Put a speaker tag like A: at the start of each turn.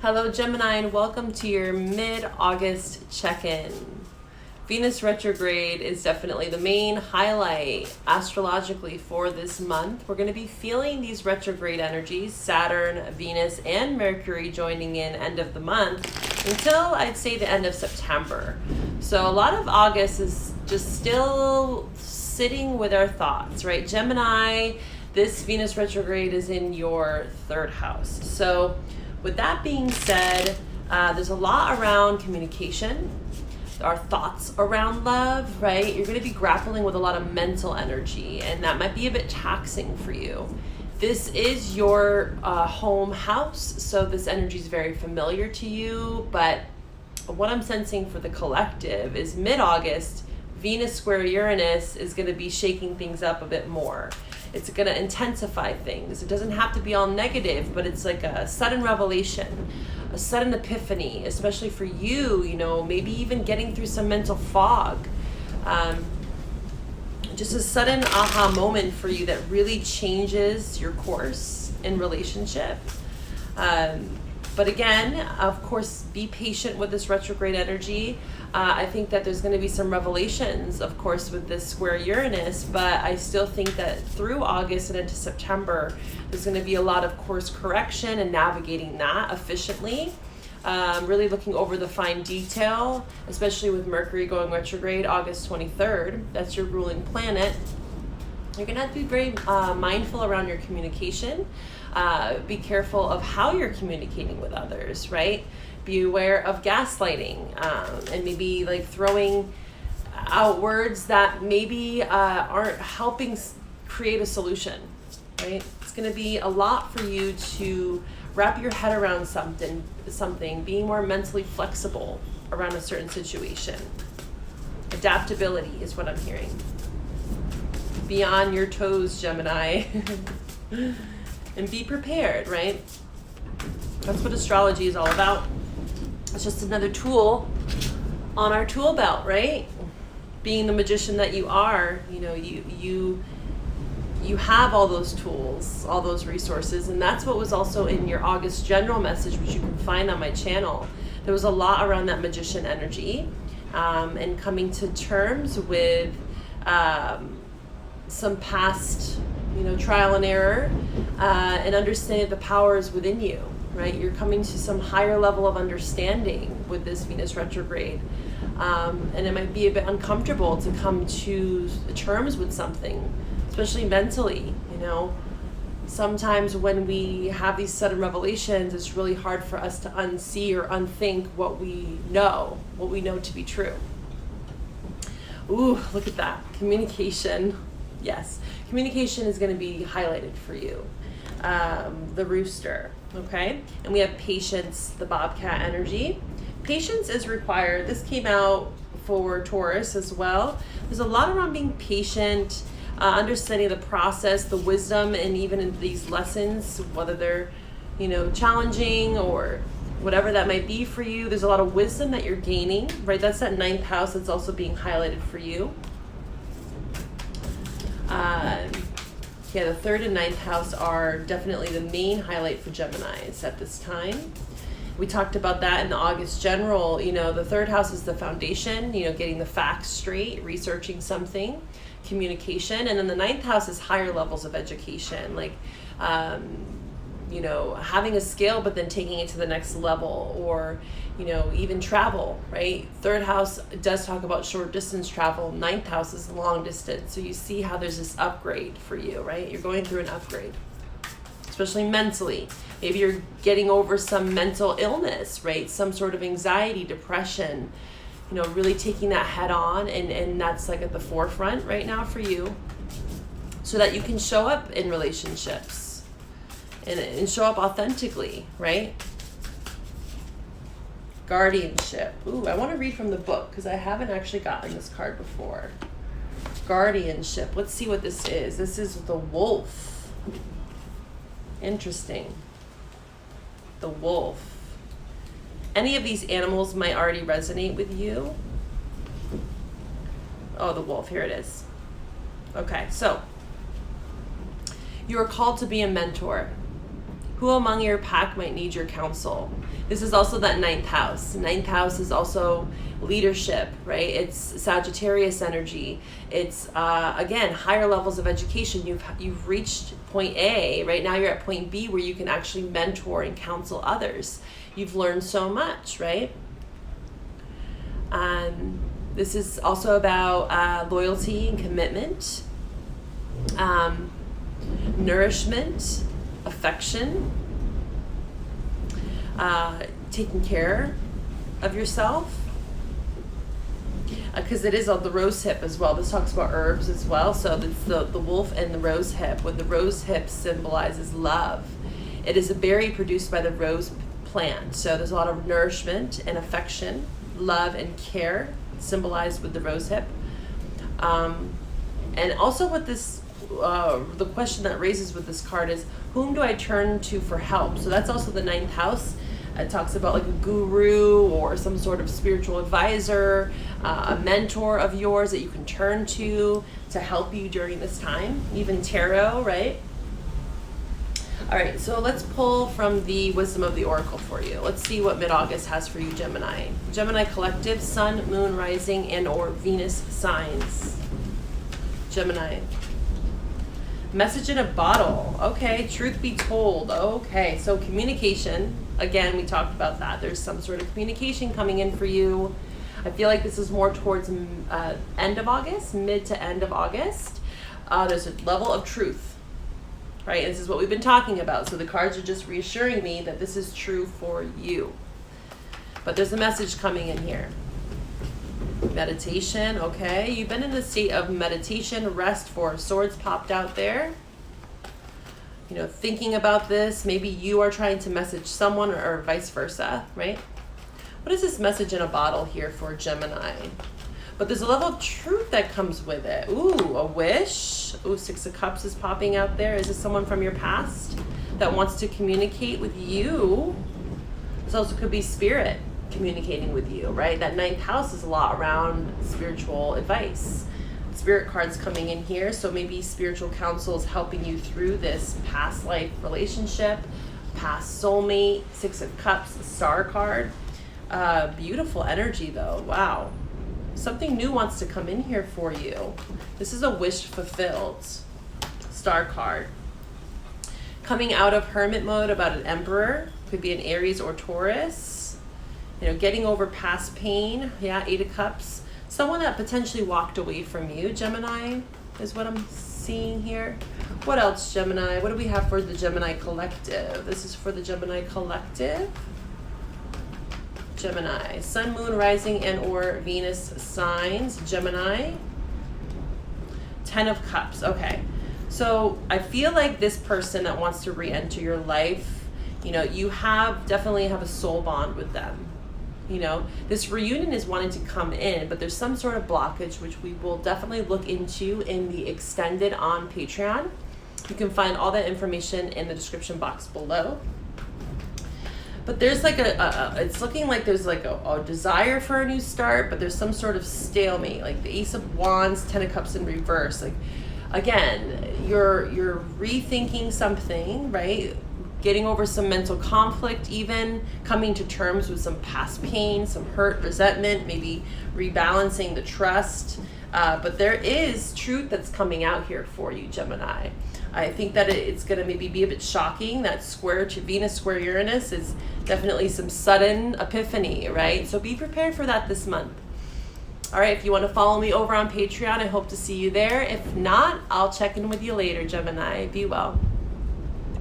A: Hello Gemini, and welcome to your mid-August check-in. Venus retrograde is definitely the main highlight astrologically for this month. We're going to be feeling these retrograde energies, Saturn, Venus, and Mercury joining in end of the month until I'd say the end of September. So a lot of August is just still sitting with our thoughts, right? Gemini, this Venus retrograde is in your third house. So with that being said, there's a lot around communication, our thoughts around love, right? You're going to be grappling with a lot of mental energy, and that might be a bit taxing for you. This is your home house, so this energy is very familiar to you, but what I'm sensing for the collective is mid-August, Venus square Uranus is going to be shaking things up a bit more. It's going to intensify things. It doesn't have to be all negative, but it's like a sudden revelation, a sudden epiphany, especially for you, maybe even getting through some mental fog. Just a sudden aha moment for you that really changes your course in relationship. But again, of course, be patient with this retrograde energy. I think that there's going to be some revelations, of course, with this square Uranus, but I still think that through August and into September, there's going to be a lot of course correction and navigating that efficiently. Really looking over the fine detail, especially with Mercury going retrograde August 23rd. That's your ruling planet. You're going to have to be very mindful around your communication. Be careful of how you're communicating with others, right? Be aware of gaslighting and maybe like throwing out words that maybe aren't helping create a solution, right? It's going to be a lot for you to wrap your head around something, being more mentally flexible around a certain situation. Adaptability is what I'm hearing. Be on your toes, Gemini. And be prepared, right? That's what astrology is all about. It's just another tool on our tool belt, right? Being the magician that you are, you have all those tools, all those resources, and that's what was also in your August general message, which you can find on my channel. There was a lot around that magician energy, and coming to terms with some past trial and error, and understanding the powers within you, right? You're coming to some higher level of understanding with this Venus retrograde. And it might be a bit uncomfortable to come to terms with something, especially mentally, Sometimes when we have these sudden revelations, it's really hard for us to unsee or unthink what we know to be true. Ooh, look at that. Communication. Yes, communication is going to be highlighted for you. The rooster, okay? And we have patience, the bobcat energy. Patience is required. This came out for Taurus as well. There's a lot around being patient, understanding the process, the wisdom, and even in these lessons, whether they're, challenging or whatever that might be for you, there's a lot of wisdom that you're gaining, right? That's that 9th house that's also being highlighted for you. The 3rd and 9th house are definitely the main highlight for Geminis at this time. We talked about that in the August general. The 3rd house is the foundation, getting the facts straight, researching something, communication. And then the 9th house is higher levels of education, like, having a skill, but then taking it to the next level, or, even travel, right? 3rd house does talk about short distance travel. 9th house is long distance. So you see how there's this upgrade for you, right? You're going through an upgrade, especially mentally. Maybe you're getting over some mental illness, right? Some sort of anxiety, depression, really taking that head on. And that's like at the forefront right now for you, so that you can show up in relationships and show up authentically, right? Guardianship. Ooh, I want to read from the book because I haven't actually gotten this card before. Guardianship. Let's see what this is. This is the wolf. Interesting. The wolf. Any of these animals might already resonate with you. Oh, the wolf. Here it is. Okay, so you are called to be a mentor. Who among your pack might need your counsel? This is also that ninth house. Ninth house is also leadership, right? It's Sagittarius energy. It's, again, higher levels of education. You've reached point A. Right now you're at point B where you can actually mentor and counsel others. You've learned so much, right? This is also about loyalty and commitment, nourishment, affection, taking care of yourself, because it is the rose hip as well. This talks about herbs as well. So it's the wolf and the rose hip. When the rose hip symbolizes love, it is a berry produced by the rose plant. So there's a lot of nourishment and affection, love and care symbolized with the rose hip. And also with this, the question that raises with this card is, whom do I turn to for help? So that's also the ninth house. It talks about like a guru or some sort of spiritual advisor, a mentor of yours that you can turn to help you during this time. Even tarot, right? All right, so let's pull from the Wisdom of the Oracle for you. Let's see what mid-August has for you, Gemini. Gemini collective, sun, moon, rising, and or Venus signs. Gemini. Message in a bottle. Okay, truth be told. Okay, so communication. Again, we talked about that. There's some sort of communication coming in for you. I feel like this is more towards end of August, mid to end of August. There's a level of truth, right? This is what we've been talking about. So the cards are just reassuring me that this is true for you. But there's a message coming in here. Meditation, okay. You've been in the state of meditation, rest. Four of Swords popped out there. You know, thinking about this. Maybe you are trying to message someone or vice versa, right? What is this message in a bottle here for Gemini? But there's a level of truth that comes with it. Ooh, a wish. Ooh, Six of Cups is popping out there. Is this someone from your past that wants to communicate with you? This also could be spirit communicating with you, right? That ninth house is a lot around spiritual advice. Spirit cards coming in here, so maybe spiritual counsel is helping you through this past life relationship, past soulmate. Six of Cups, the Star card. Beautiful energy though. Wow. Something new wants to come in here for you. This is a wish fulfilled. Star card. Coming out of hermit mode about an emperor. Could be an Aries or Taurus. You know, getting over past pain. Yeah, Eight of Cups. Someone that potentially walked away from you, Gemini, is what I'm seeing here. What else, Gemini? What do we have for the Gemini collective? This is for the Gemini collective. Gemini. Sun, moon, rising, and or Venus signs. Gemini. 10 of Cups. Okay. So I feel like this person that wants to re-enter your life, you know, you definitely have a soul bond with them. You know, this reunion is wanting to come in, but there's some sort of blockage, which we will definitely look into in the extended on Patreon. You can find all that information in the description box below. But there's like it's looking like there's like a desire for a new start, but there's some sort of stalemate, like the Ace of Wands, 10 of Cups in reverse. Like, again, you're rethinking something, right? Getting over some mental conflict, even coming to terms with some past pain, some hurt, resentment, maybe rebalancing the trust. But there is truth that's coming out here for you, Gemini. I think that it's going to maybe be a bit shocking. That square to Venus, square Uranus is definitely some sudden epiphany, right? So be prepared for that this month. All right, if you want to follow me over on Patreon, I hope to see you there. If not, I'll check in with you later, Gemini. Be well.